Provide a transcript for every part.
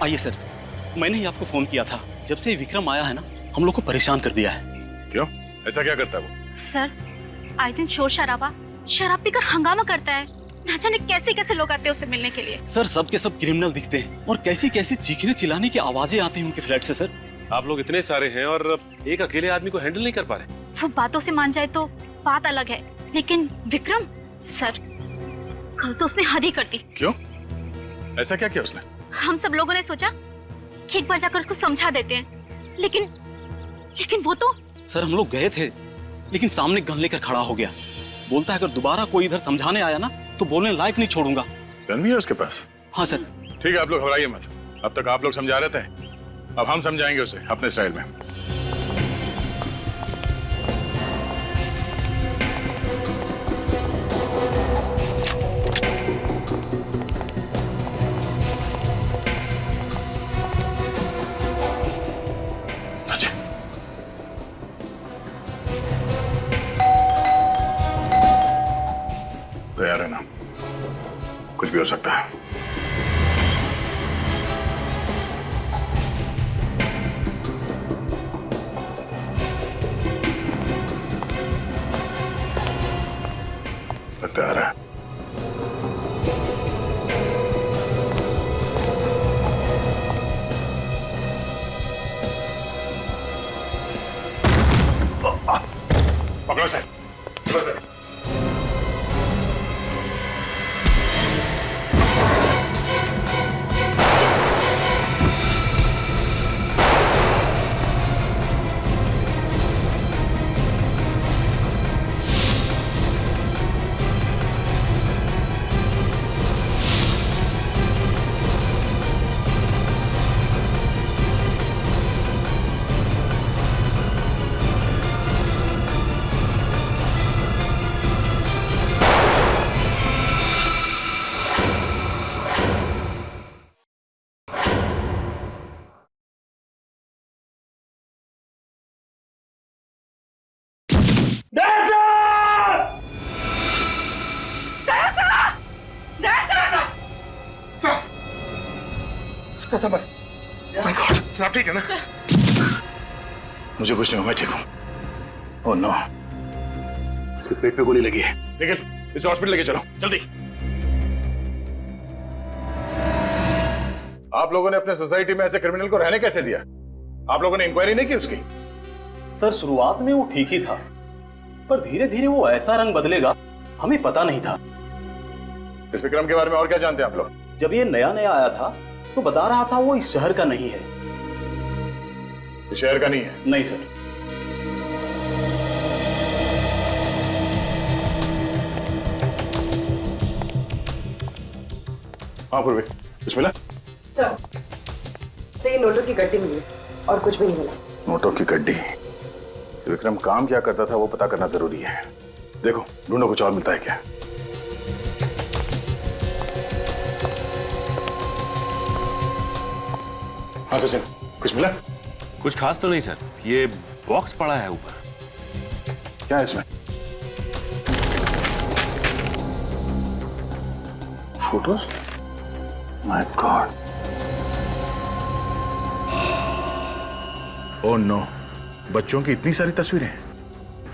आइए सर, मैंने ही आपको फोन किया था। जब से विक्रम आया है ना, हम लोग को परेशान कर दिया है। क्यों? ऐसा क्या करता है वो? सर, आए दिन शोर शराबा, शराब पीकर हंगामा करता है। ना जाने कैसे कैसे लोग आते हैं उससे मिलने के लिए। सर, सब के सब क्रिमिनल दिखते हैं और कैसी कैसी चीखने चिल्लाने की आवाजें आती हैं उनके फ्लैट से। सर, आप लोग इतने सारे हैं और एक अकेले आदमी को हैंडल नहीं कर पा रहे। वो बातों से मान जाए तो बात अलग है, लेकिन विक्रम सर, कल तो उसने हद ही कर दी। क्यों? ऐसा क्या किया उसने? हम सब लोगों ने सोचा कि एक बार जाकर उसको समझा देते हैं, लेकिन वो तो। सर, हम लोग गए थे, लेकिन सामने गन लेकर खड़ा हो गया। बोलता है अगर दोबारा कोई इधर समझाने आया ना तो बोलने लायक नहीं छोड़ूंगा। गन भी है उसके पास? हाँ सर। ठीक है, आप लोग घबराइए मत। अब तक आप लोग समझा रहे थे, अब हम समझाएंगे उसे अपने स्टाइल में। तैयार है ना? कुछ भी हो सकता है। तैयार है। पकड़ो सर, पकड़ो सर। माय गॉड, आप ठीक है ना? मुझे कुछ नहीं हुआ, मैं ठीक हूं। ओह नो, इसके पेट पे गोली लगी है। निखिल, इसे हॉस्पिटल लेके चलो जल्दी। आप लोगों ने अपने सोसाइटी में ऐसे क्रिमिनल को रहने कैसे दिया? आप लोगों ने इंक्वायरी नहीं की उसकी? सर, शुरुआत में वो ठीक ही था, पर धीरे धीरे वो ऐसा रंग बदलेगा हमें पता नहीं था। इस विक्रम के बारे में और क्या जानते हैं आप लोग? जब ये नया नया आया था तो बता रहा था वो इस शहर का नहीं है। इस शहर का नहीं है? नहीं सर। हाँ पूर्वी, कुछ मिला? सर, ये नोटों की गड्डी मिली और कुछ भी नहीं मिला। नोटों की गड्डी? विक्रम काम क्या करता था वो पता करना जरूरी है। देखो, ढूंढो कुछ और मिलता है क्या। हाँ सचिन, कुछ मिला? कुछ खास तो नहीं सर, ये बॉक्स पड़ा है ऊपर। क्या है इसमें? Photos? My God. Oh no, बच्चों की इतनी सारी तस्वीरें।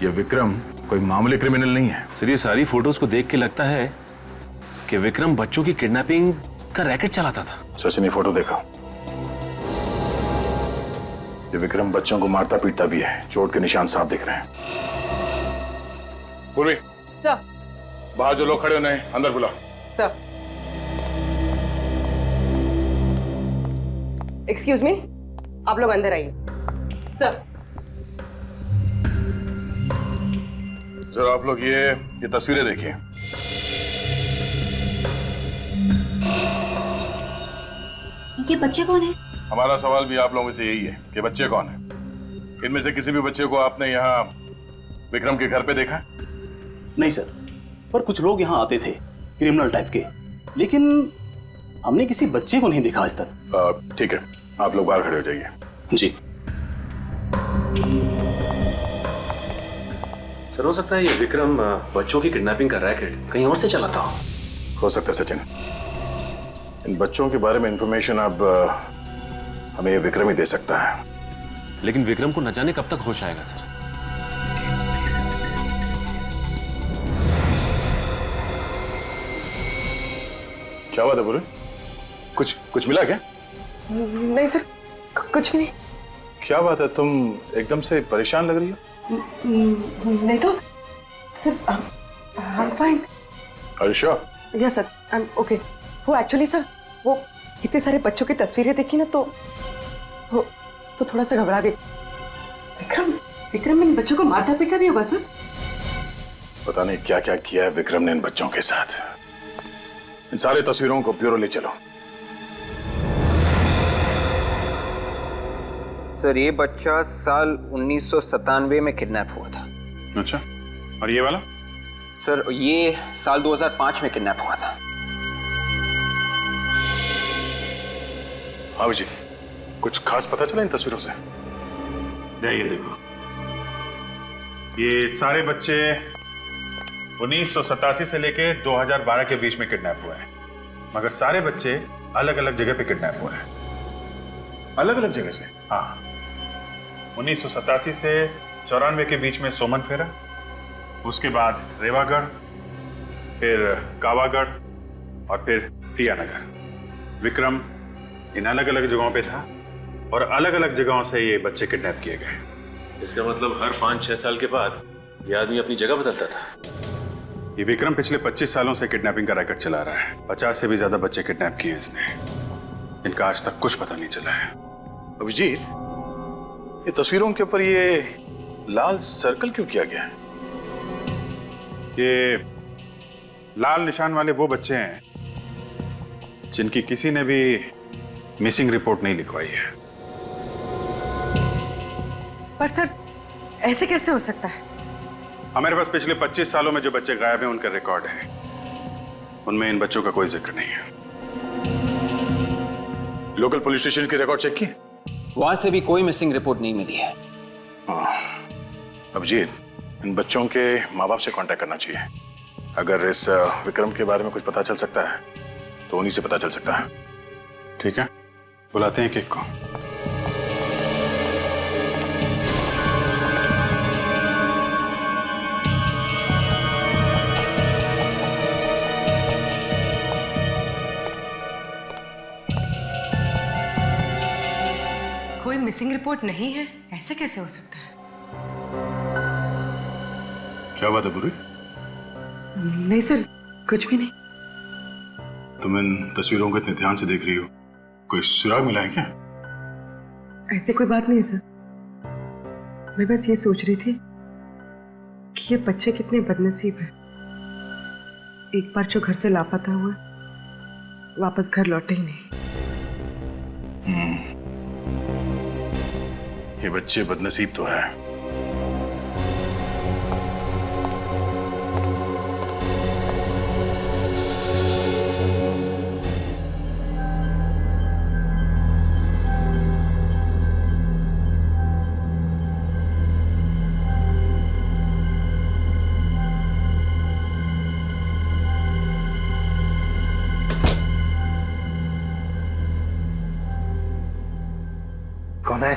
ये विक्रम कोई मामूली क्रिमिनल नहीं है। सर, ये सारी फोटोज को देख के लगता है कि विक्रम बच्चों की किडनैपिंग का रैकेट चलाता था। सचिन, ये फोटो देखो। ये विक्रम बच्चों को मारता पीटता भी है, चोट के निशान साफ दिख रहे हैं। पूर्वी, सर, बाहर जो लोग खड़े होने अंदर बुला। सर, एक्सक्यूज मी, आप लोग अंदर आइए। सर, सर आप लोग ये तस्वीरें देखिए। ये बच्चे कौन है? हमारा सवाल भी आप लोगों से यही है कि बच्चे कौन हैं? इनमें से किसी भी बच्चे को आपने यहाँ विक्रम के घर पे देखा? नहीं सर, पर कुछ लोग यहाँ आते थे क्रिमिनल टाइप के, लेकिन हमने किसी बच्चे को नहीं देखा आज तक। ठीक है, आप लोग बाहर खड़े हो जाइए। जी सर, हो सकता है ये विक्रम बच्चों की किडनैपिंग का रैकेट कहीं और से चलाता हो सकता है सचिन। इन बच्चों के बारे में इंफॉर्मेशन अब हमें ये विक्रम ही दे सकता है। लेकिन विक्रम को न जाने कब तक होश आएगा सर। क्या बात है बुरे? कुछ मिला क्या? नहीं सर, कुछ भी नहीं। क्या बात है, तुम एकदम से परेशान लग रही हो? नहीं तो sir, I am fine. Are you sure? Yes sir, I am okay. वो एक्चुअली सर, वो इतने सारे बच्चों की तस्वीरें देखी ना तो थोड़ा सा घबरा गई। विक्रम इन बच्चों को मारता पीटता भी होगा सर? पता नहीं क्या क्या किया है विक्रम ने इन बच्चों के साथ। इन सारे तस्वीरों को ब्यूरो ले चलो। सर ये बच्चा साल 1997 में किडनैप हुआ था। अच्छा, और ये वाला? सर ये साल 2005 में किडनैप हुआ था। हाँ जी, कुछ खास पता चला इन तस्वीरों से? ये देखो, ये सारे बच्चे 1987 से लेके 2012 के बीच में किडनैप हुए हैं, मगर सारे बच्चे अलग अलग जगह पे किडनैप हुए हैं। अलग अलग जगह से? हाँ, 1987 से 94 के बीच में सोमन फेरा, उसके बाद रेवागढ़, फिर कावागढ़ और फिर प्रियानगर। विक्रम इन अलग अलग जगहों पे था और अलग अलग जगहों से ये बच्चे किडनैप किए गए। इसका मतलब हर 5-6 साल के बाद ये आदमी अपनी जगह बदलता था। ये विक्रम पिछले 25 सालों से किडनैपिंग का रैकेट चला रहा है। 50 से भी ज्यादा बच्चे किडनैप किए इसने। इनका आज तक कुछ पता नहीं चला है। अभिजीत, ये तस्वीरों के ऊपर ये लाल सर्कल क्यों किया गया है? ये लाल निशान वाले वो बच्चे हैं जिनकी किसी ने भी मिसिंग रिपोर्ट नहीं लिखवाई है। पर सर ऐसे कैसे हो सकता है? हमारे पास पिछले 25 सालों में जो बच्चे गायब हैं उनका रिकॉर्ड है, उनमें इन बच्चों का कोई जिक्र नहीं है। लोकल पुलिस स्टेशन के रिकॉर्ड चेक किए? वहां से भी कोई मिसिंग रिपोर्ट नहीं मिली है। अभिजीत, इन बच्चों के माँ बाप से कांटेक्ट करना चाहिए। अगर इस विक्रम के बारे में कुछ पता चल सकता है तो उन्हीं से पता चल सकता है। ठीक है, बुलाते हैं केक को। कोई मिसिंग रिपोर्ट नहीं है, ऐसा कैसे हो सकता है? क्या बात है बुरी? नहीं सर, कुछ भी नहीं। तुम इन तस्वीरों को इतने ध्यान से देख रही हो, कोई सुराग मिला है क्या? ऐसे कोई बात नहीं है सर। मैं बस ये सोच रही थी कि ये बच्चे कितने बदनसीब हैं। एक बार जो घर से लापता हुआ, वापस घर लौटे ही नहीं। ये बच्चे बदनसीब तो है। कौन है?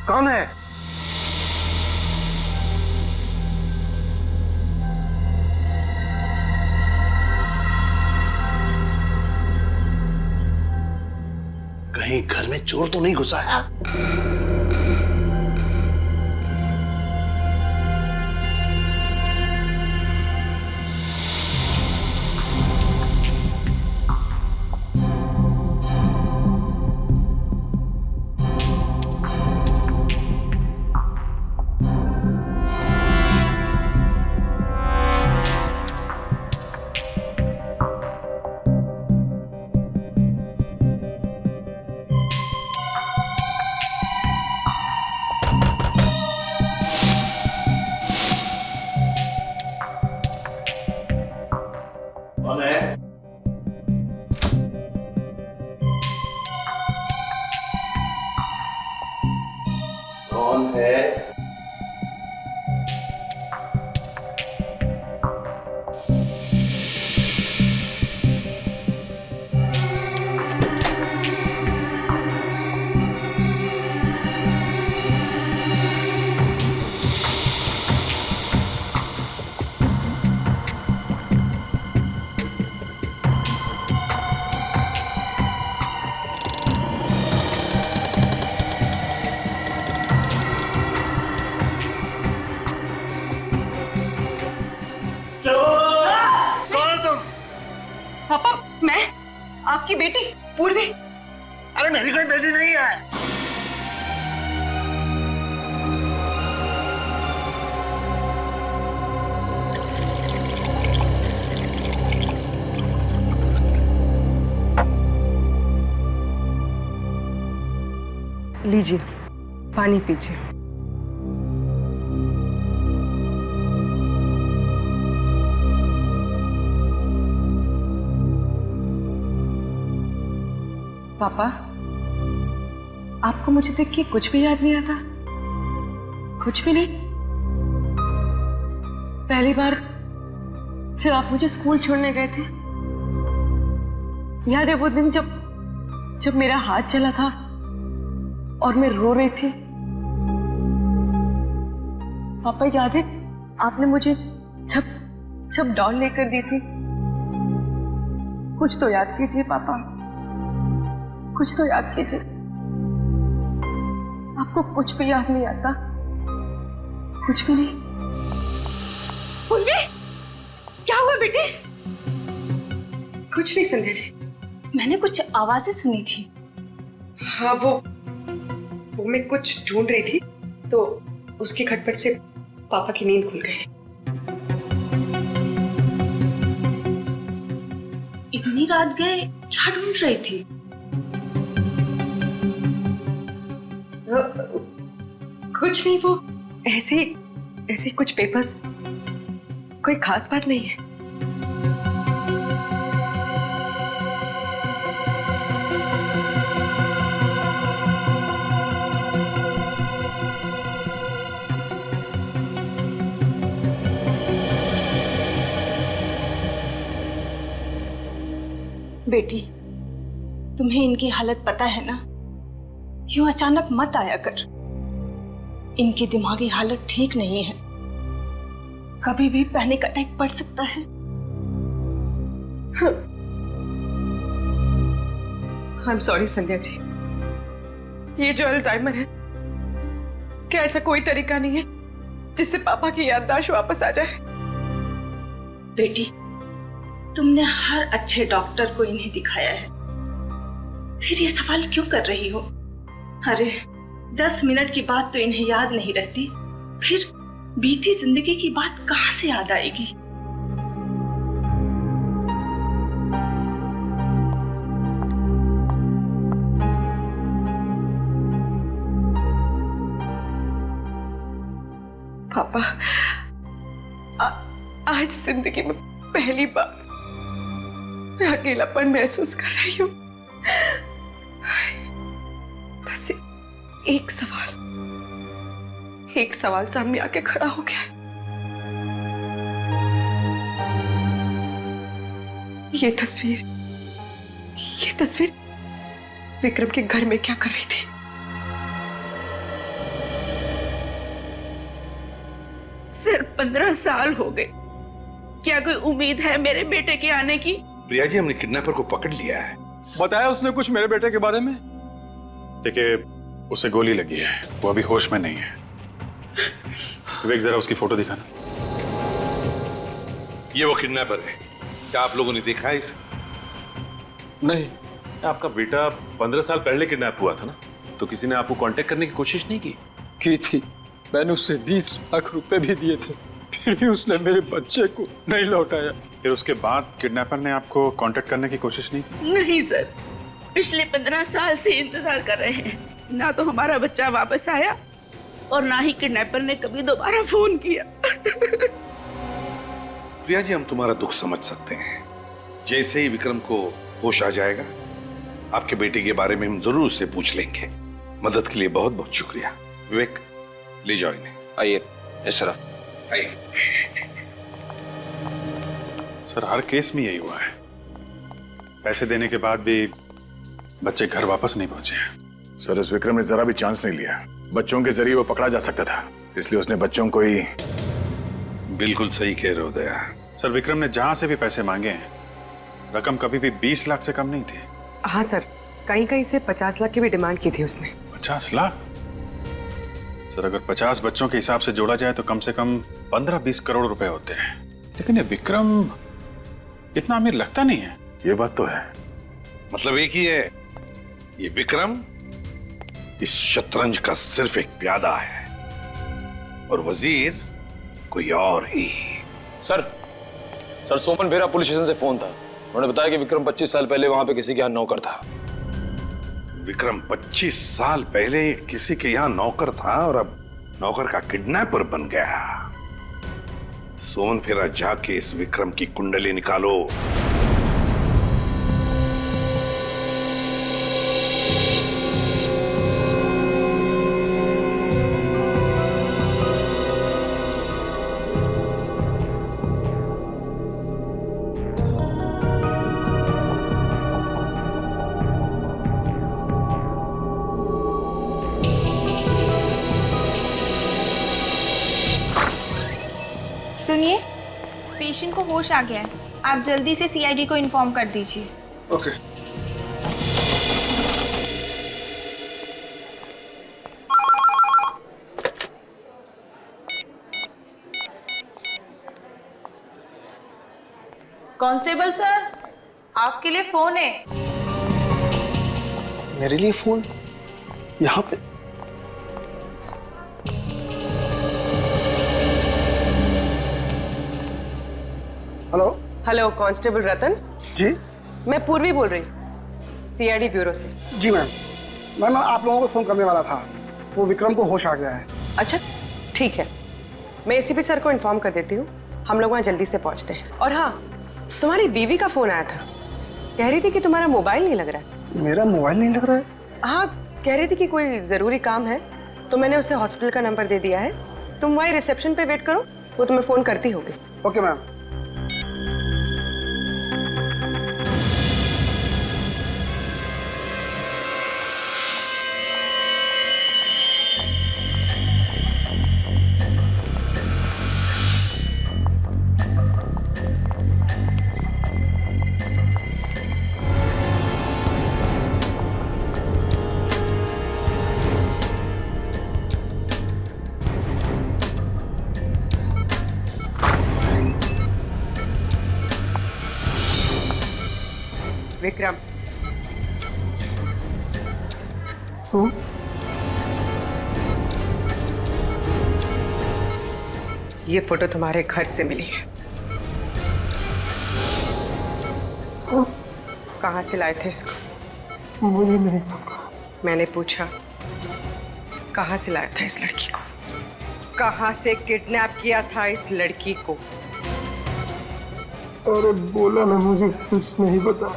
कौन है? कहीं घर में चोर तो नहीं घुसा है? कौन है? कौन है? आपकी बेटी पूर्वी? अरे मेरी कोई बेटी नहीं है। लीजिए, पानी पीजिए। पापा, आपको मुझे देख के कुछ भी याद नहीं आता? कुछ भी नहीं? पहली बार जब आप मुझे स्कूल छोड़ने गए थे, याद है वो दिन जब मेरा हाथ चला था और मैं रो रही थी? पापा, याद है आपने मुझे जब डॉल लेकर दी थी? कुछ तो याद कीजिए पापा, कुछ तो याद कीजिए। आपको कुछ भी याद नहीं आता? कुछ भी नहीं? पूर्वी, क्या हुआ बेटी? कुछ नहीं संध्या जी। मैंने कुछ आवाजें सुनी थी। हाँ, वो मैं कुछ ढूंढ रही थी तो उसके खटपट से पापा की नींद खुल गई। इतनी रात गए क्या ढूंढ रही थी? कुछ नहीं, वो ऐसे ही कुछ पेपर्स, कोई खास बात नहीं है। बेटी, तुम्हें इनकी हालत पता है ना? यूं अचानक मत आया कर। इनकी दिमागी हालत ठीक नहीं है, कभी भी पैनिक अटैक पड़ सकता है। I am sorry Sandhya ji, ये जो अल्जाइमर है, क्या ऐसा कोई तरीका नहीं है जिससे पापा की याददाश्त वापस आ जाए? बेटी, तुमने हर अच्छे डॉक्टर को इन्हें दिखाया है, फिर ये सवाल क्यों कर रही हो? अरे 10 मिनट की बात तो इन्हें याद नहीं रहती, फिर बीती जिंदगी की बात कहां से याद आएगी? पापा, आज जिंदगी में पहली बार मैं अकेलापन महसूस कर रही हूँ। बस एक सवाल सामने आके खड़ा हो गया। ये तस्वीर विक्रम के घर में क्या कर रही थी? सिर्फ 15 साल हो गए, क्या कोई उम्मीद है मेरे बेटे के आने की? प्रिया जी, हमने किडनैपर को पकड़ लिया है। बताया उसने कुछ मेरे बेटे के बारे में? देखिए, उसे गोली लगी है, वो अभी होश में नहीं है। विवेक, जरा उसकी फोटो दिखाना। ये वो किडनैपर है, क्या आप लोगों ने देखा है इसे? नहीं। आपका बेटा 15 साल पहले किडनैप हुआ था ना, तो किसी ने आपको कांटेक्ट करने की कोशिश नहीं की थी? मैंने उसे 20 लाख रुपए भी दिए थे, फिर भी उसने मेरे बच्चे को नहीं लौटाया। फिर उसके बाद किडनैपर ने आपको कांटेक्ट करने की कोशिश नहीं की? नहीं सर, पिछले 15 साल से इंतजार कर रहे हैं, ना तो हमारा बच्चा वापस आया और ना ही किडनैपर ने कभी दोबारा फोन किया। प्रिया जी, हम तुम्हारा दुख समझ सकते हैं। जैसे ही विक्रम को होश आ जाएगा, आपके बेटे के बारे में हम जरूर उससे पूछ लेंगे। मदद के लिए बहुत बहुत शुक्रिया। विवेक, ले जाओ इन्हें। आइए इस तरफ आइए। सर, हर केस में यही हुआ है, पैसे देने के बाद भी बच्चे घर वापस नहीं पहुंचे। सर, इस विक्रम ने जरा भी चांस नहीं लिया। बच्चों के जरिए वो पकड़ा जा सकता था, इसलिए उसने बच्चों को ही। बिल्कुल सही कह रहे हो दया। सर, विक्रम ने जहां से भी पैसे मांगे हैं, रकम कभी भी 20 लाख से कम नहीं थी। हाँ सर, कहीं से 50 लाख की भी डिमांड की थी उसने। 50 लाख? सर, अगर 50 बच्चों के हिसाब से जोड़ा जाए तो कम से कम 15-20 करोड़ रुपए होते हैं। लेकिन ये विक्रम इतना अमीर लगता नहीं है। ये बात तो है, मतलब एक ही है, ये विक्रम इस शतरंज का सिर्फ एक प्यादा है और वजीर कोई और ही। सर सोमन फेरा पुलिस स्टेशन से फोन था। उन्होंने बताया कि विक्रम 25 साल पहले वहां पे किसी के यहाँ नौकर था। विक्रम 25 साल पहले किसी के यहाँ नौकर था और अब नौकर का किडनैपर बन गया। सोमन फेरा जाके इस विक्रम की कुंडली निकालो। सुनिए, पेशेंट को होश आ गया है। आप जल्दी से सीआईडी को इन्फॉर्म कर दीजिए। ओके। कांस्टेबल सर, आपके लिए फोन है। मेरे लिए फोन? यहाँ पे? हेलो। हेलो, कांस्टेबल रतन। जी मैं पूर्वी बोल रही, सीआईडी ब्यूरो से। जी मैम, मैं आप लोगों को फोन करने वाला था। वो विक्रम को होश आ गया है। अच्छा ठीक है, मैं एसीपी सर को इन्फॉर्म कर देती हूँ। हम लोग वहाँ जल्दी से पहुँचते हैं। और हाँ, तुम्हारी बीवी का फोन आया था, कह रही थी कि तुम्हारा मोबाइल नहीं लग रहा है। मेरा मोबाइल नहीं लग रहा है? हाँ, कह रही थी कि कोई जरूरी काम है, तो मैंने उसे हॉस्पिटल का नंबर दे दिया है। तुम वहीं रिसेप्शन पे वेट करो, वो तुम्हें फोन करती होगी। Okay ma'am. विक्रम, ये फोटो तुम्हारे घर से मिली है। कहाँ से लाए थे इसको? मुझे नहीं। मैंने पूछा, कहाँ से लाया था इस लड़की को? कहाँ से किडनैप किया था इस लड़की को? अरे बोला ना, मुझे कुछ नहीं पता।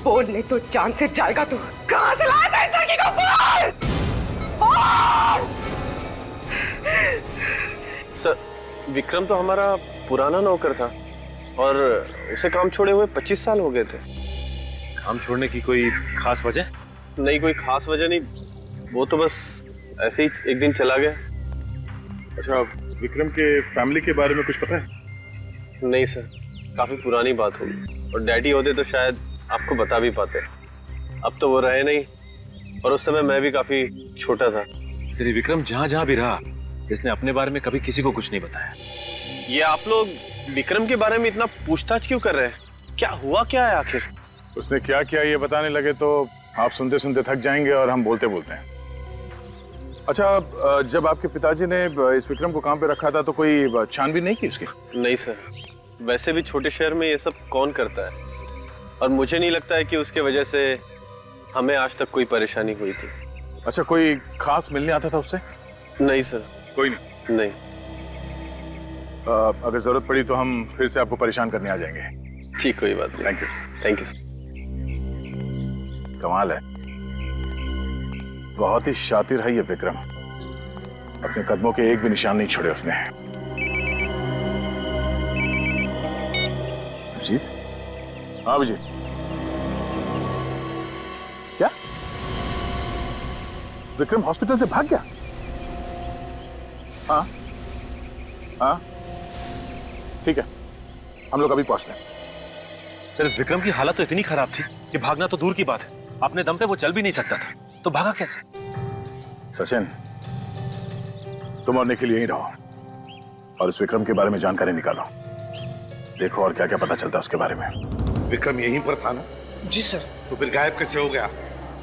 बोल नहीं तो जान से जाएगा तू। कहाँ से लाया था इस लड़की को? बोल! सर, विक्रम तो हमारा पुराना नौकर था और उसे काम छोड़े हुए 25 साल हो गए थे। काम छोड़ने की कोई खास वजह? नहीं, कोई खास वजह नहीं, वो तो बस ऐसे ही एक दिन चला गया। अच्छा, विक्रम के फैमिली के बारे में कुछ पता है? नहीं सर, काफी पुरानी बात होगी, और डैडी होते तो शायद आपको बता भी पाते। अब तो वो रहे नहीं, और उस समय मैं भी काफी छोटा था। श्री विक्रम जहाँ जहाँ भी रहा, इसने अपने बारे में कभी किसी को कुछ नहीं बताया। ये आप लोग विक्रम के बारे में इतना पूछताछ क्यों कर रहे हैं? क्या हुआ क्या है आखिर? उसने क्या किया ये बताने लगे तो आप सुनते सुनते थक जाएंगे और हम बोलते बोलते हैं। अच्छा, जब आपके पिताजी ने इस विक्रम को काम पे रखा था तो कोई छानबीन नहीं की उसकी? नहीं सर, वैसे भी छोटे शहर में ये सब कौन करता है, और मुझे नहीं लगता है कि उसके वजह से हमें आज तक कोई परेशानी हुई थी। अच्छा, कोई खास मिलने आता था उससे? नहीं सर। कोई नहीं? नहीं। अगर जरूरत पड़ी तो हम फिर से आपको परेशान करने आ जाएंगे। ठीक, कोई बात नहीं। Thank you. Thank you sir. कमाल है, बहुत ही शातिर है ये विक्रम। अपने कदमों के एक भी निशान नहीं छोड़े उसने। अभिजीत? हाँ अभिजीत, क्या विक्रम हॉस्पिटल से भाग गया? हाँ हाँ, ठीक है, हम लोग अभी पहुंचते हैं। सर, इस विक्रम की हालत तो इतनी खराब थी कि भागना तो दूर की बात है, अपने दम पे वो चल भी नहीं सकता था, तो भागा कैसे? सचिन, तुम और निखिल यहीं रहो और इस विक्रम के बारे में जानकारी निकालो। देखो और क्या क्या पता चलता है उसके बारे में। विक्रम यहीं पर था ना? जी सर। तो फिर गायब कैसे हो गया?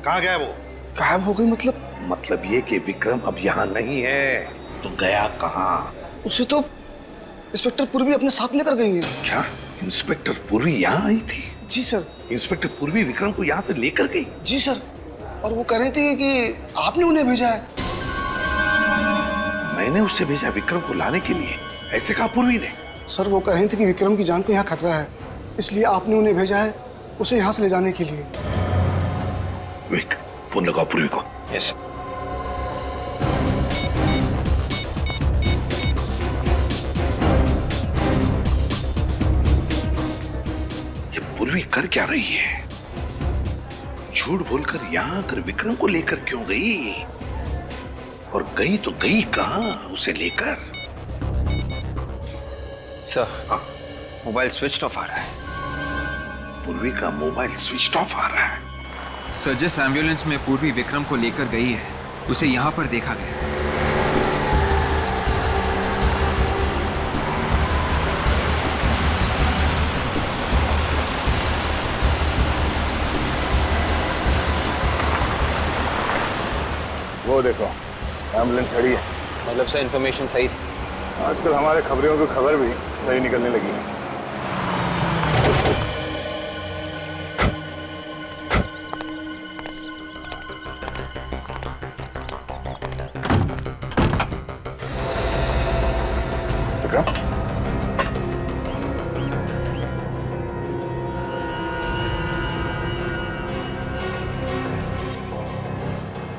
कहाँ गया वो? गायब हो गई मतलब? मतलब ये कि विक्रम अब यहाँ नहीं है, तो गया कहाँ? उसे तो इंस्पेक्टर पूर्वी अपने साथ लेकर गई है। क्या इंस्पेक्टर पूर्वी यहाँ आई थी? जी सर। इंस्पेक्टर पूर्वी विक्रम को यहाँ से लेकर गई? जी सर, और वो कह रही थी कि आपने उन्हें भेजा है। मैंने उसे भेजा विक्रम को लाने के लिए, ऐसे कहा पूर्वी ने? सर वो कह रही थी कि विक्रम की जान को यहाँ खतरा है, इसलिए आपने उन्हें भेजा है उसे यहाँ से ले जाने के लिए। विक, फोन लगाओ पूर्वी को। यस। ये पूर्वी कर क्या रही है? झूठ बोलकर यहाँ आकर विक्रम को लेकर क्यों गई? और गई तो गई कहाँ उसे लेकर? सर, मोबाइल स्विच ऑफ आ रहा है। पूर्वी का मोबाइल स्विच ऑफ आ रहा है? सर, जिस एम्बुलेंस में पूर्वी विक्रम को लेकर गई है उसे यहाँ पर देखा गया। वो देखो एम्बुलेंस खड़ी है। मतलब सर इन्फॉर्मेशन सही थी? आजकल हमारे खबरियों की खबर भी सही निकलने लगी है।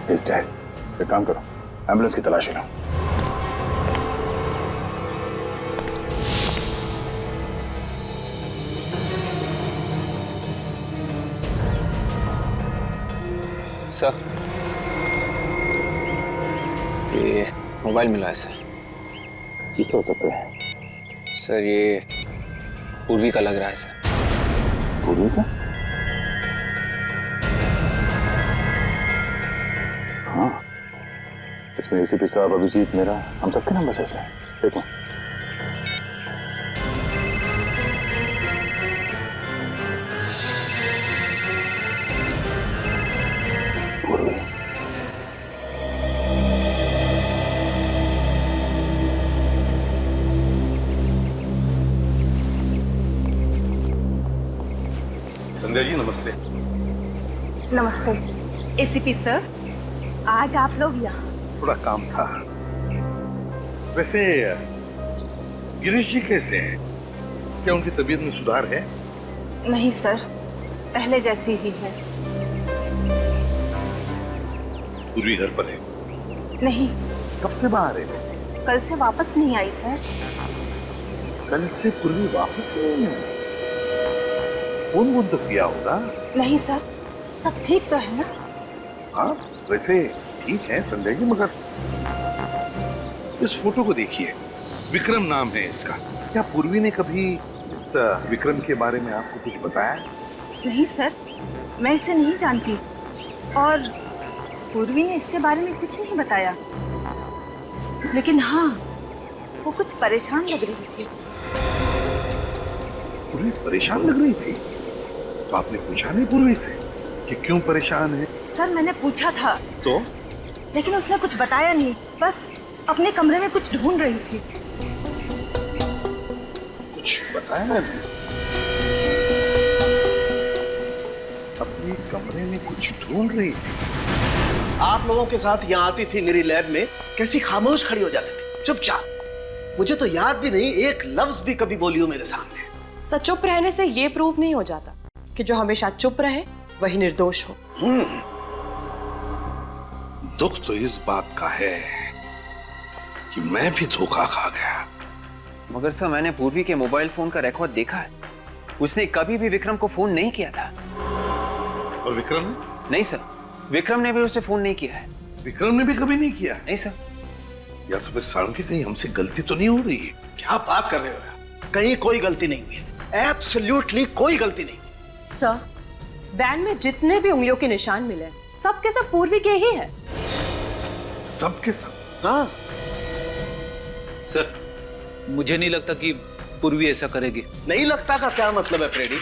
He's dead. एक काम करो, एम्बुलेंस की तलाशी लो। सर, ये मोबाइल मिला है सर। किसका हो सकता है? सर ये पूर्वी का लग रहा है सर। पूर्वी का? हाँ, इसमें एसीपी साहब, अभिजीत, मेरा, हम सबके नंबर है इसमें। देखो संध्या जी नमस्ते। नमस्ते एसीपी सर, आज आप लोग यहाँ? थोड़ा काम था। वैसे गिरीश जी कैसे हैं? क्या उनकी तबीयत में सुधार है? नहीं सर, पहले जैसी ही है। पूर्वी घर पर है? नहीं। कब से बाहर है? कल से वापस नहीं आई सर। कल से पूर्वी वापस नहीं आई? फोन वोन तो किया होगा? नहीं सर, सब ठीक तो है ना? हाँ वैसे ठीक है संजय जी, मगर इस फोटो को देखिए, विक्रम नाम है इसका। क्या पूर्वी ने कभी इस विक्रम के बारे में आपको कुछ बताया? नहीं सर, मैं इसे नहीं जानती और पूर्वी ने इसके बारे में कुछ नहीं बताया। लेकिन हाँ, वो कुछ परेशान लग रही थी। पूर्वी परेशान लग रही थी? तो आपने पूछा नहीं पूर्वी से कि क्यों परेशान है? सर मैंने पूछा था तो? लेकिन उसने कुछ बताया नहीं, बस अपने कमरे में कुछ ढूंढ रही थी। कुछ बताया नहीं? अपने कमरे में कुछ ढूंढ रही थी? आप लोगों के साथ यहाँ आती थी मेरी लैब में, कैसी खामोश खड़ी हो जाती थी, चुपचाप। मुझे तो याद भी नहीं एक लफ्ज भी कभी बोली हो मेरे सामने। सच चुप रहने से ये प्रूव नहीं हो जाता कि जो हमेशा चुप रहे वही निर्दोष हो। दुख तो इस बात का है कि मैं भी धोखा खा गया। मगर सर मैंने पूर्वी के मोबाइल फोन का रिकॉर्ड देखा है, उसने कभी भी विक्रम को फोन नहीं किया था। और विक्रम ने? नहीं सर, विक्रम ने भी उसे फोन नहीं किया है। विक्रम ने भी कभी नहीं किया? नहीं सर। या तो फिर साळुंखे कहीं हमसे गलती तो नहीं हो रही है? क्या बात कर रहे हो? कहीं कोई गलती नहीं हुई है, एब्सोल्युटली कोई गलती नहीं हुई। सर, वैन में जितने भी उंगलियों के निशान मिले सब के सब पूर्वी के ही है। सब के सब? हाँ सर, मुझे नहीं लगता कि पूर्वी ऐसा करेगी। नहीं लगता का क्या मतलब है फ्रेडी?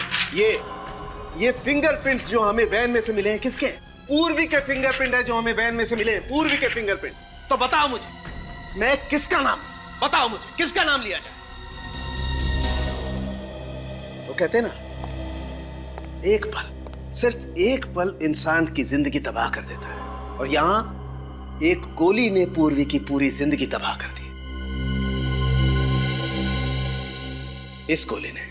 ये फिंगरप्रिंट्स जो हमें वैन में से मिले हैं किसके हैं? पूर्वी के फिंगरप्रिंट है जो हमें वैन में से मिले हैं, पूर्वी के फिंगरप्रिंट। तो बताओ मुझे, मैं किसका नाम, बताओ मुझे किसका नाम लिया जाए? वो कहते हैं ना, एक पल, सिर्फ एक पल इंसान की जिंदगी तबाह कर देता है, और यहां एक गोली ने पूर्वी की पूरी जिंदगी तबाह कर दी। इस गोली ने,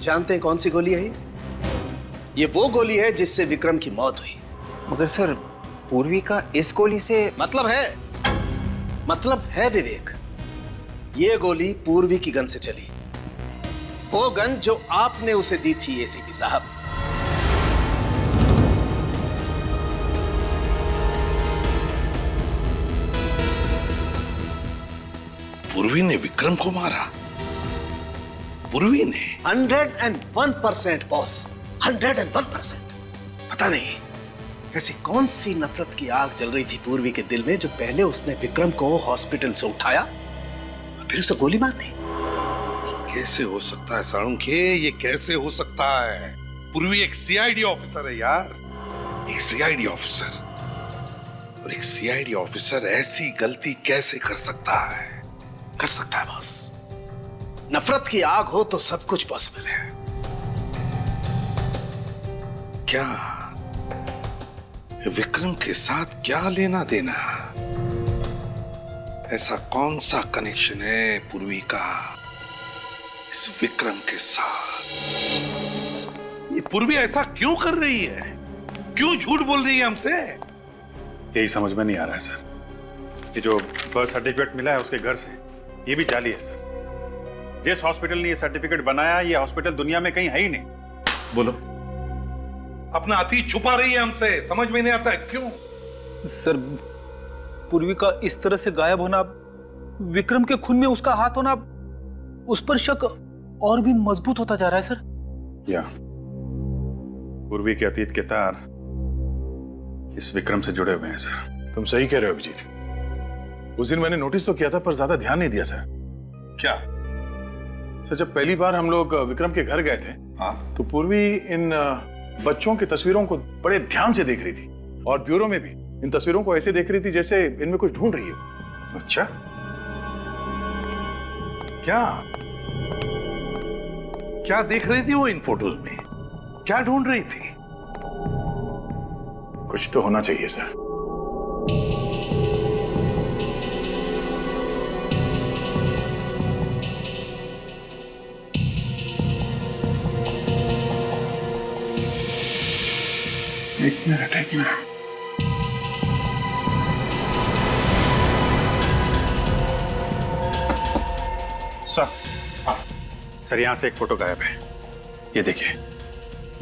जानते हैं कौन सी गोली है ये वो गोली है जिससे विक्रम की मौत हुई। मगर सर, पूर्वी का इस गोली से मतलब है विवेक, ये गोली पूर्वी की गन से चली, वो गन जो आपने उसे दी थी एसीपी साहब। पूर्वी ने विक्रम को मारा? पूर्वी ने? 101% बॉस, 101%। पता नहीं ऐसी कौन सी नफरत की आग जल रही थी पूर्वी के दिल में जो पहले उसने विक्रम को हॉस्पिटल से उठाया और फिर उसे गोली मार दी। कैसे हो सकता है साळुंखे, ये कैसे हो सकता है? पूर्वी एक सीआईडी ऑफिसर है यार, एक सीआईडी ऑफिसर, और एक सीआईडी ऑफिसर ऐसी गलती कैसे कर सकता है? कर सकता है बॉस, नफरत की आग हो तो सब कुछ पॉसिबल है। क्या विक्रम के साथ क्या लेना देना? ऐसा कौन सा कनेक्शन है पूर्वी का इस विक्रम के साथ? ये पूर्वी ऐसा क्यों कर रही है? क्यों झूठ बोल रही है हमसे? यही समझ में नहीं आ रहा है सर। ये जो बर्थ सर्टिफिकेट मिला है उसके घर से, ये भी जाली है सर। जिस हॉस्पिटल ने ये सर्टिफिकेट बनाया, ये हॉस्पिटल दुनिया में कहीं है ही नहीं। बोलो, अपना अतीत छुपा रही है हमसे, समझ में नहीं आता है क्यों? सर, पूर्वी का इस तरह से गायब होना, विक्रम के खून में उसका हाथ होना, उस पर शक और भी मजबूत होता जा रहा है सर। या पूर्वी के अतीत के तार इस विक्रम से जुड़े हुए हैं सर। तुम सही कह रहे हो अभिजीत। उस दिन मैंने नोटिस तो किया था पर ज्यादा ध्यान नहीं दिया सर। क्या सर, जब पहली बार हम लोग विक्रम के घर गए थे, हाँ, तो पूर्वी इन बच्चों की तस्वीरों को बड़े ध्यान से देख रही थी, और ब्यूरो में भी इन तस्वीरों को ऐसे देख रही थी जैसे इनमें कुछ ढूंढ रही हो। अच्छा, क्या देख रही थी वो इन फोटोज में? क्या ढूंढ रही थी? कुछ तो होना चाहिए सर। एक मिनट। सर, यहां से एक फोटो गायब है। ये देखिए,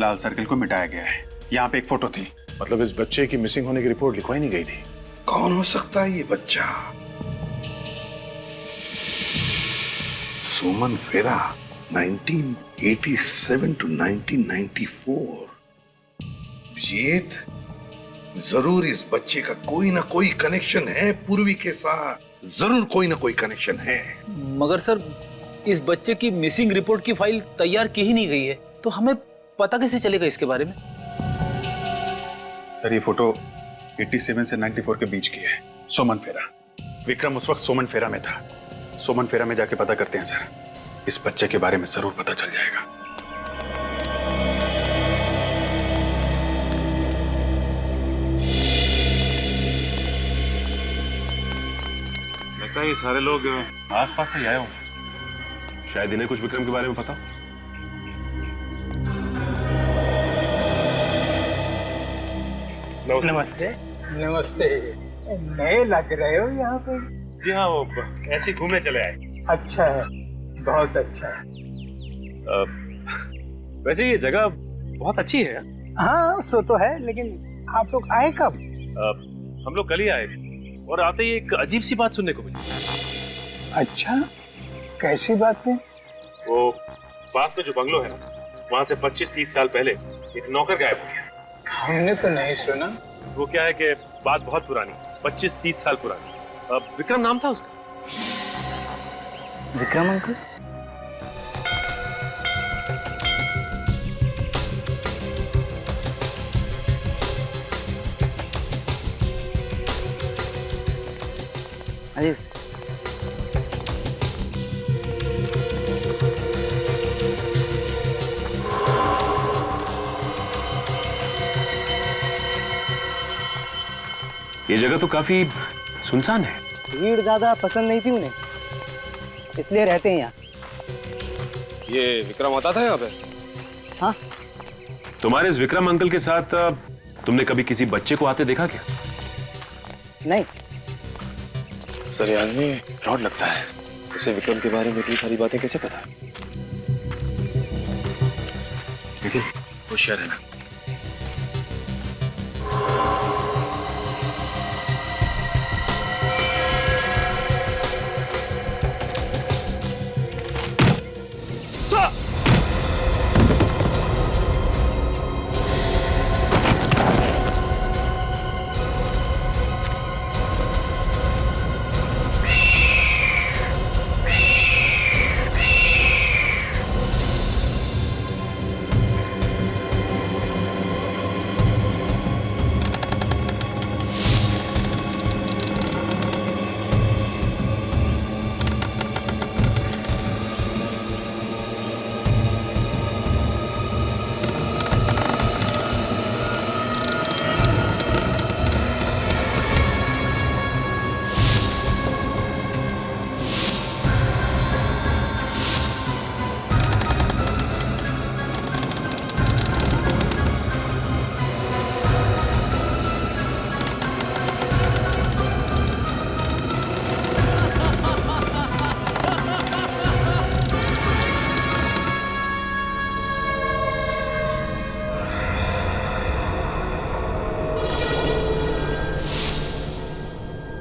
लाल सर्कल को मिटाया गया है। यहाँ पे एक फोटो थी। मतलब इस बच्चे की मिसिंग होने की रिपोर्ट लिखवाई नहीं गई थी। कौन हो सकता है ये बच्चा? सोमन फेरा, 1987 to 1994। अभिजीत, जरूर इस बच्चे का कोई ना कोई कनेक्शन है पूर्वी के साथ, जरूर कोई ना कोई कनेक्शन है। मगर सर, इस बच्चे की मिसिंग रिपोर्ट की फाइल तैयार की ही नहीं गई है, तो हमें पता कैसे चलेगा इसके बारे में? सर, ये फोटो 87 से 94 के बीच की है। सोमन फेरा, विक्रम उस वक्त सोमन फेरा में था। सोमन फेरा में जाके पता करते हैं सर, इस बच्चे के बारे में जरूर पता चल जाएगा। लगता है ये सारे लोग आसपास से आए होंगे, शायद इन्हें कुछ विक्रम के बारे में पता। नमस्ते। नमस्ते। नए लग रहे हो यहाँ पे? जी हाँ, वो ऐसे घूमने चले आए। अच्छा है, बहुत अच्छा है। वैसे ये जगह बहुत अच्छी है। हाँ, सो तो है, लेकिन आप लोग आए कब? हम लोग कल ही आए और आते ही एक अजीब सी बात सुनने को मिली। अच्छा, कैसी बात है? वो पास में जो बंगलो है ना, वहाँ से 25-30 साल पहले एक नौकर गायब हो गया। हमने तो नहीं सुना। वो क्या है कि बात बहुत पुरानी, 25-30 साल पुरानी। विक्रम नाम था उसका। विक्रम अंकल? अरे ये जगह तो काफी सुनसान है। भीड़ ज्यादा पसंद नहीं थी उन्हें, इसलिए रहते हैं यहाँ। ये विक्रम आता था यहाँ पे? हाँ। तुम्हारे इस विक्रम अंकल के साथ तुमने कभी किसी बच्चे को आते देखा क्या? नहीं। सर ये आदमी फ्रॉड लगता है। इसे विक्रम के बारे में इतनी सारी बातें कैसे पता है? लेकिन होशियार है ना।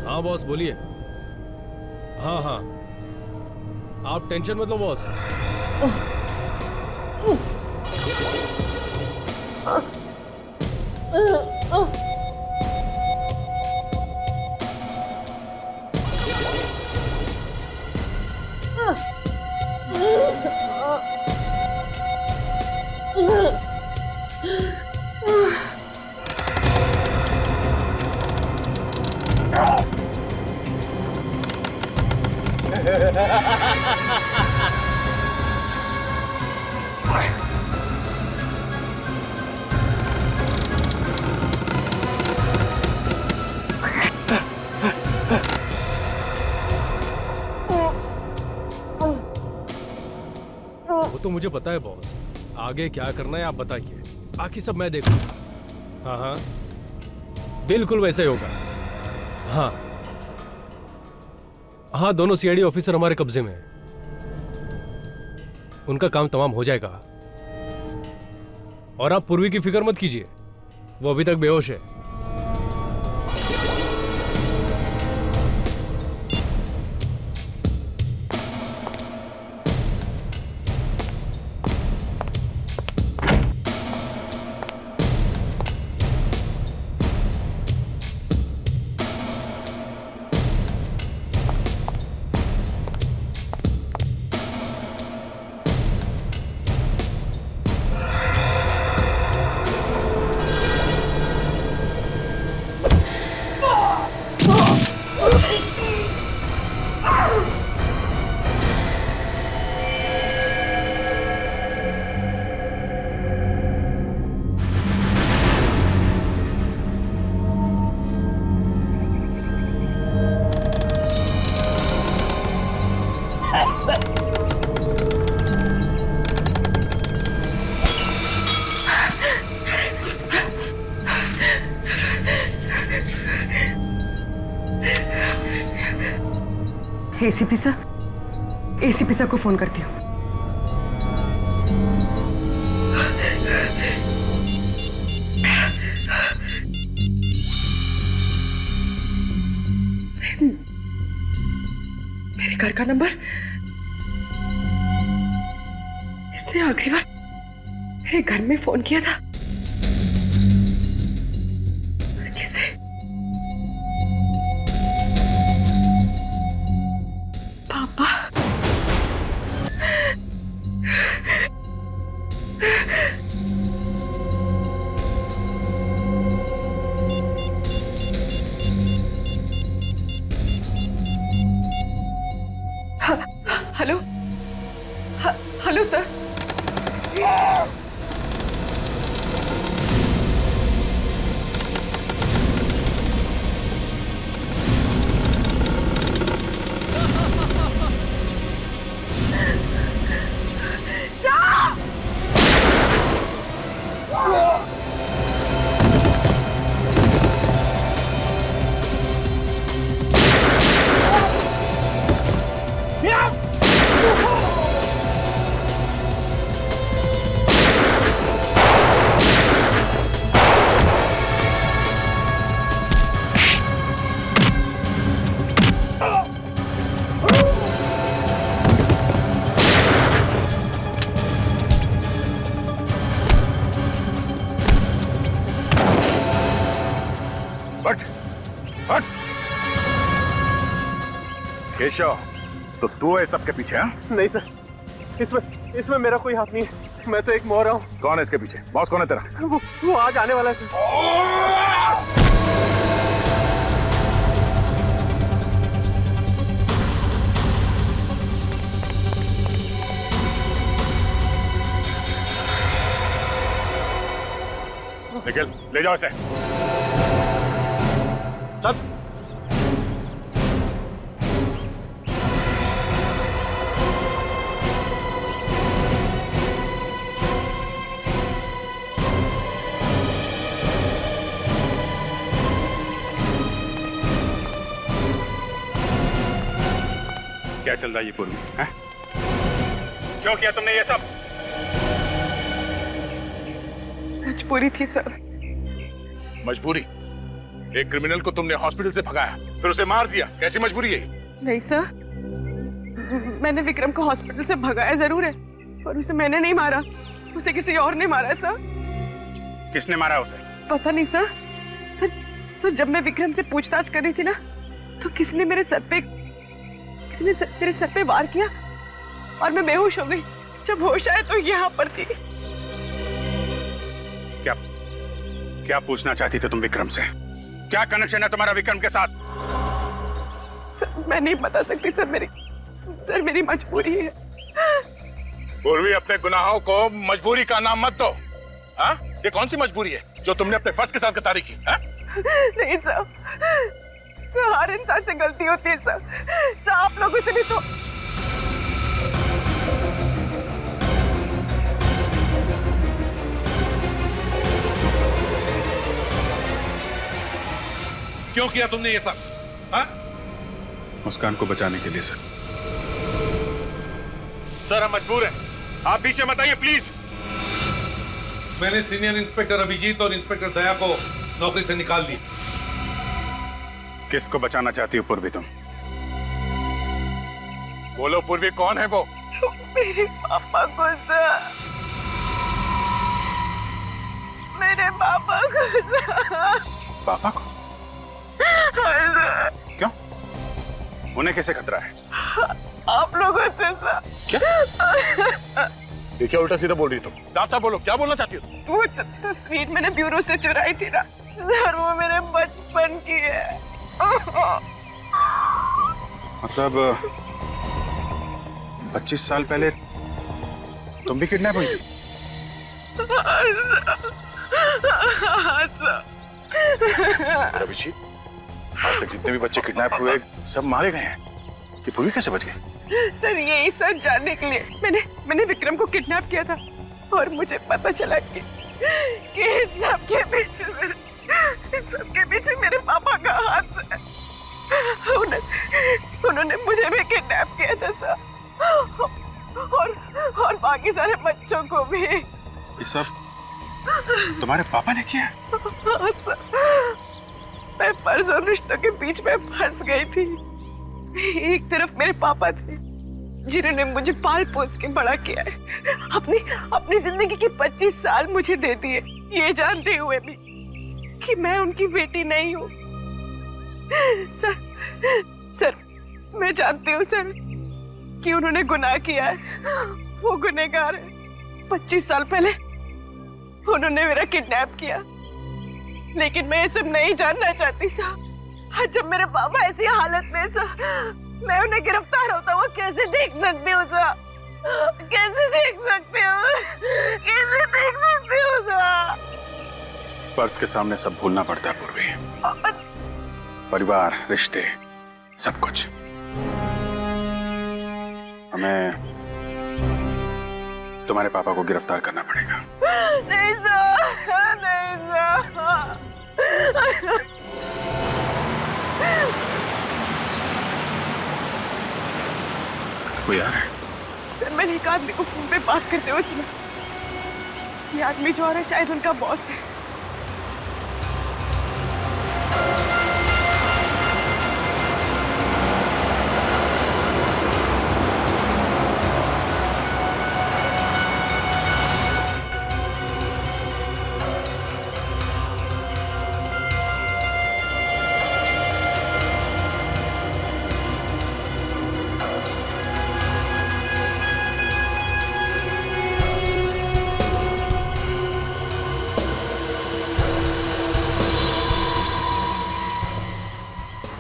हाँ बॉस बोलिए। हाँ हाँ आप टेंशन मत लो बॉस। वो तो मुझे पता है बॉस, आगे क्या करना है आप बताइए, बाकी सब मैं देखूंगा। हाँ हाँ बिल्कुल वैसे ही होगा। हाँ हाँ दोनों सीआईडी ऑफिसर हमारे कब्जे में हैं, उनका काम तमाम हो जाएगा। और आप पूर्वी की फिक्र मत कीजिए, वो अभी तक बेहोश है। एसीपी सर को फोन करती हूँ। मेरे घर का नंबर, इसने आखिरी बार मेरे घर में फोन किया था। किसे? पापा। Hello hello sir. केशव, तो तू है सबके पीछे? हाँ? नहीं सर, इसमें मेरा कोई हाथ नहीं है। मैं तो एक मोहरा हूँ। कौन है इसके पीछे? बॉस कौन है तेरा? वो आज आने वाला है सर। निखिल, ले जाओ इसे। चल। क्या चल रहा है ये पूर्वी? हैं? क्यों किया तुमने ये सब? मजबूरी थी सर। मजबूरी? एक क्रिमिनल को तुमने हॉस्पिटल से भगाया, फिर उसे मार दिया। कैसी मजबूरी है? नहीं सर, मैंने विक्रम को हॉस्पिटल से भगाया जरूर है, पर उसे मैंने नहीं मारा, उसे किसी और ने मारा है सर। किसने मारा उसे? पता नहीं सर। सर जब मैं विक्रम से पूछताछ कर रही थी ना, तो किसने मेरे सर पे वार किया और मैं बेहोश हो गई। जब होश आया तो यहाँ पर थी। क्या पूछना चाहती थी तुम विक्रम से? क्या कनेक्शन है तुम्हारा विक्रम के साथ? सर, मैं नहीं बता सकती सर, मेरी मजबूरी है। पूर्वी, अपने गुनाहों को मजबूरी का नाम मत दो। हाँ? ये कौन सी मजबूरी है जो तुमने अपने फर्ज के साथ गद्दारी की? हाँ? नहीं सर, हर इंसान से गलती होती है सर, आप लोगों से भी तो। क्यों किया तुमने ये सब? हाँ? मुस्कान को बचाने के लिए सर। सर, हम मजबूर हैं, आप पीछे मत आइए प्लीज। मैंने सीनियर इंस्पेक्टर अभिजीत और इंस्पेक्टर दया को नौकरी से निकाल दिया। किसको बचाना चाहती हो पूर्वी तुम? बोलो पूर्वी, कौन है वो? मेरे पापा को सर, मेरे पापा को सर। पापा को? क्यों? उन्हें कैसे खतरा है? आप लोगों से सर। क्या? ये क्या उल्टा सीधा बोल रही तुम? साफ बोलो, क्या बोलना चाहती हो? वो तस्वीर मैंने ब्यूरो से चुराई थी ना सर, वो मेरे बचपन की है। मतलब 25 साल पहले तुम भी किडनैप हुई थी? अभिजीत, आज तक जितने भी बच्चे किडनैप हुए सब मारे गए हैं, कि पूर्वी कैसे बच गई? सर यही सच जानने के लिए मैंने विक्रम को किडनैप किया था, और मुझे पता चला कि सबके पीछे मेरे पापा का हाथ है। उन्होंने मुझे भी किडनैप किया था सर, और बाकी सारे बच्चों को भी। ये सब तुम्हारे पापा ने किया? हाँ सर, मैं फर्ज और रिश्तों के बीच में फंस गई थी। एक तरफ मेरे पापा थे जिन्होंने मुझे पाल पोस के बड़ा किया है, अपनी जिंदगी के 25 साल मुझे दे दिए, ये जानते हुए भी कि मैं उनकी बेटी नहीं हूँ। सर मैं जानती हूँ सर कि उन्होंने गुनाह किया है, वो गुनहगार है। 25 साल पहले उन्होंने मेरा किडनैप किया, लेकिन मैं ये सब नहीं जानना चाहती सर। जब मेरे पापा ऐसी हालत में सर मैं उन्हें गिरफ्तार होता हुआ कैसे देख सकती हूँ सर? कैसे देख सकती हूँ? कैसे देख सकती हूँ सर? फर्ज के सामने सब भूलना पड़ता है पूर्वी। परिवार, रिश्ते, सब कुछ। हमें तुम्हारे पापा को गिरफ्तार करना पड़ेगा। नहीं सर, नहीं सर। तो कोई आ रहा है? सर मैंने एक आदमी को फोन पे बात करते हुए सुना। ये आदमी जो आ रहा है शायद उनका बॉस है।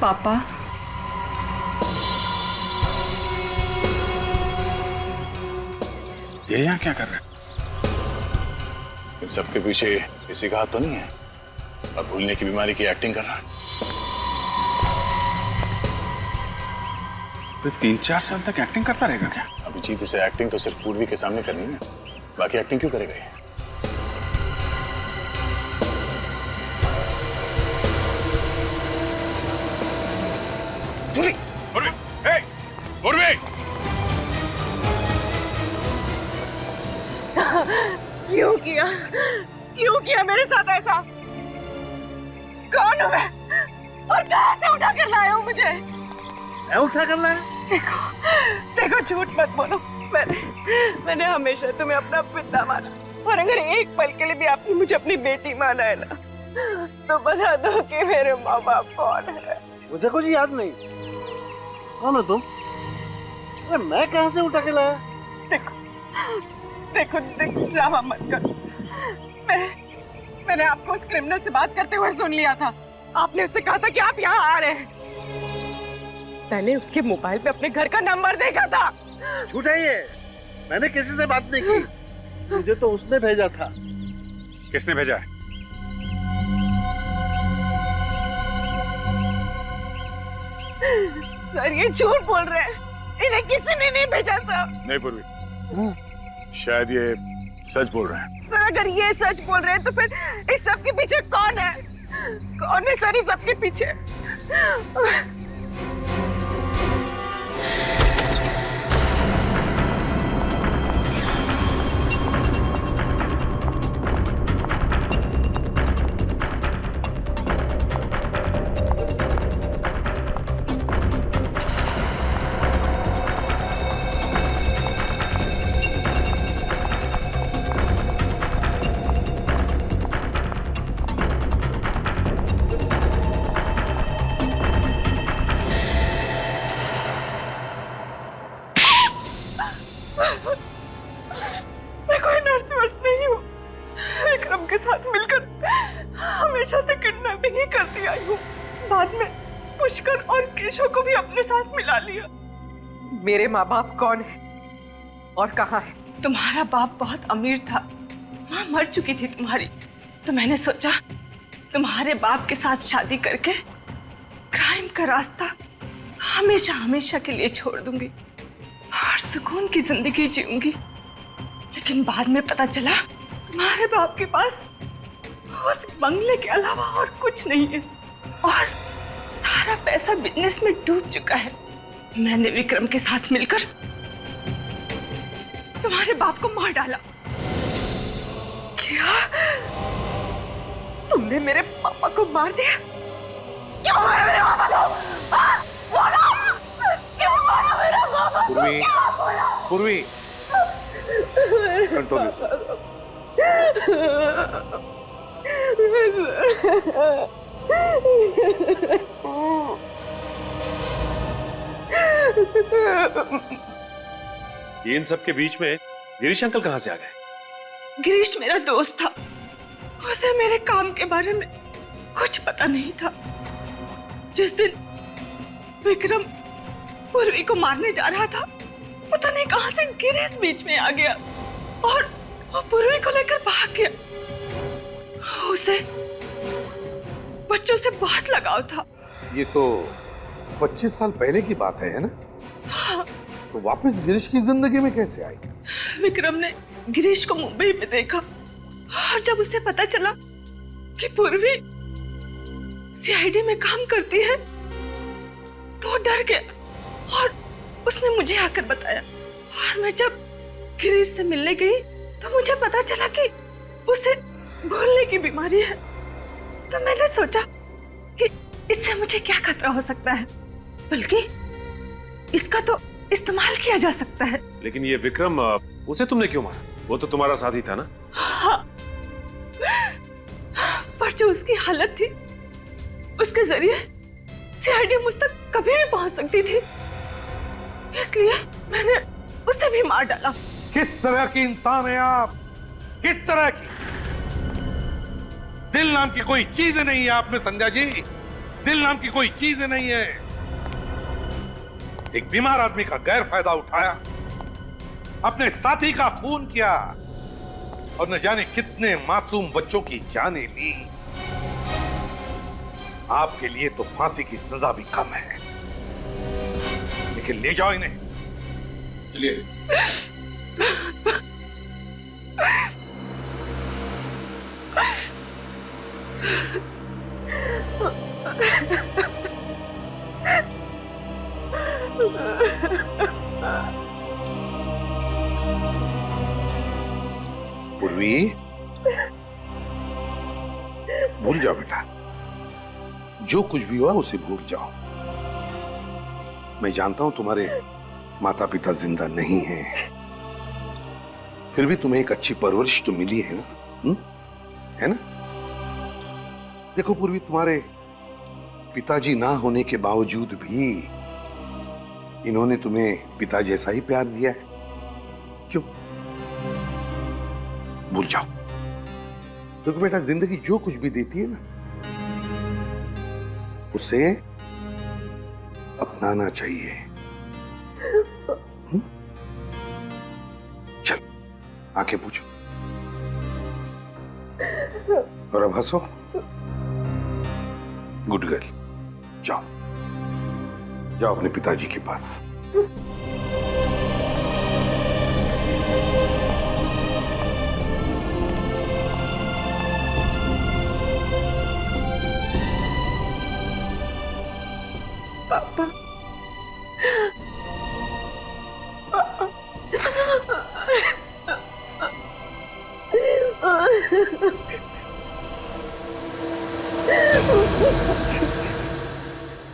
पापा, ये यहाँ क्या कर रहे हैं? इन सबके पीछे किसी का हाथ तो नहीं है? अब भूलने की बीमारी की एक्टिंग कर रहा है। तो 3-4 साल तक एक्टिंग करता रहेगा क्या? अभिजीत, इसे एक्टिंग तो सिर्फ पूर्वी के सामने करनी है, बाकी एक्टिंग क्यों करेगा ये? क्यों किया मेरे साथ ऐसा? कौन हूँ मैं और कहाँ से उठा कर लाए हो मुझे? मैं उठा कर लाया? देखो झूठ मत बोलो। मैंने हमेशा तुम्हें अपना पिता माना, और अगर एक पल के लिए भी आपने मुझे अपनी बेटी माना है ना, तो बता दो कि मेरे माँ बाप कौन है। मुझे कुछ याद नहीं। कौन हो तुम? अरे मैं कहाँ से उठा के लाया? देखो ड्रामा मत करो। मैंने आपको उस क्रिमिनल से बात करते हुए सुन लिया था। आपने उससे कहा था कि आप यहाँ आ रहे हैं। मैंने उसके मोबाइल पे अपने घर का नंबर देखा था। झूठ है ये। मैंने किसी से बात नहीं की। मुझे तो उसने भेजा था। किसने भेजा है? सर ये झूठ बोल रहे हैं। इन्हें किसी ने नहीं भेजा सर। नहीं पूर्वी, शायद ये सच बोल रहे हैं। सर अगर ये सच बोल रहे हैं तो फिर इस सब के पीछे कौन है? कौन है सर इस सब के पीछे? मैं कोई नर्स वर्स नहीं हूँ। विक्रम के साथ मिलकर हमेशा से किडनैपिंग ही करती आई हूँ। बाद में पुष्कर और केशव को भी अपने साथ मिला लिया। मेरे माँ बाप कौन है और कहाँ है? तुम्हारा बाप बहुत अमीर था, माँ मर चुकी थी तुम्हारी, तो मैंने सोचा तुम्हारे बाप के साथ शादी करके क्राइम का रास्ता हमेशा हमेशा के लिए छोड़ दूंगी और सुकून की जिंदगी जीऊंगी। लेकिन बाद में पता चला तुम्हारे बाप के पास उस बंगले के अलावा और कुछ नहीं है और सारा पैसा बिजनेस में डूब चुका है। मैंने विक्रम के साथ मिलकर तुम्हारे बाप को मार डाला। क्या तुमने मेरे पापा को मार दिया? क्यों मारा मेरे पापा को? बोलो, क्यों मारा मेरा पापा को? पूर्वी, कंट्रोल योरसेल्फ। ये इन सब के बीच में गिरीश अंकल कहाँ से आ गए? गिरीश मेरा दोस्त था, उसे मेरे काम के बारे में कुछ पता नहीं था। जिस दिन विक्रम पूर्वी को मारने जा रहा था, पता नहीं कहां से गिरीश बीच में आ गया और वो पूर्वी को लेकर भाग गया। उसे बच्चों से बहुत लगाव था। ये तो 25 साल पहले की बात है ना? हाँ। तो वापस गिरीश की जिंदगी में कैसे आई? विक्रम ने गिरीश को मुंबई में देखा और जब उसे पता चला कि पूर्वी सीआईडी में काम करती है तो डर गया और उसने मुझे आकर बताया। और मैं जब गिरीश से मिलने गई तो मुझे पता चला कि उसे भूलने की बीमारी है। तो मैंने सोचा कि इससे मुझे क्या खतरा हो सकता है, बल्कि इसका तो इस्तेमाल किया जा सकता है। लेकिन ये विक्रम, उसे तुमने क्यों मारा? वो तो तुम्हारा साथी था ना? हाँ, पर जो उसकी हालत थी उसके जरिए सीआईडी मुझ तक कभी भी पहुंच सकती थी, इसलिए मैंने उसे भी मार डाला। किस तरह की इंसान है आप? किस तरह की? दिल नाम की कोई चीज नहीं है आप में संध्या जी। दिल नाम की कोई चीज नहीं है। एक बीमार आदमी का गैर फायदा उठाया, अपने साथी का खून किया और न जाने कितने मासूम बच्चों की जानें ली। आपके लिए तो फांसी की सजा भी कम है, लेकिन ले जाओ इन्हें। चलिए। पूर्वी, भूल जाओ बेटा, जो कुछ भी हुआ उसे भूल जाओ। मैं जानता हूं तुम्हारे माता पिता जिंदा नहीं हैं, फिर भी तुम्हें एक अच्छी परवरिश तो मिली है ना? है ना? देखो पूर्वी, तुम्हारे पिताजी ना होने के बावजूद भी इन्होंने तुम्हें पिता जैसा ही प्यार दिया है। क्यों? भूल जाओ। देखो बेटा, जिंदगी जो कुछ भी देती है ना, उसे अपनाना चाहिए। चल, आंखें पूछो और अब हंसो। गुड गर्ल, जाओ जाओ अपने पिताजी के पास। पापा, पापा।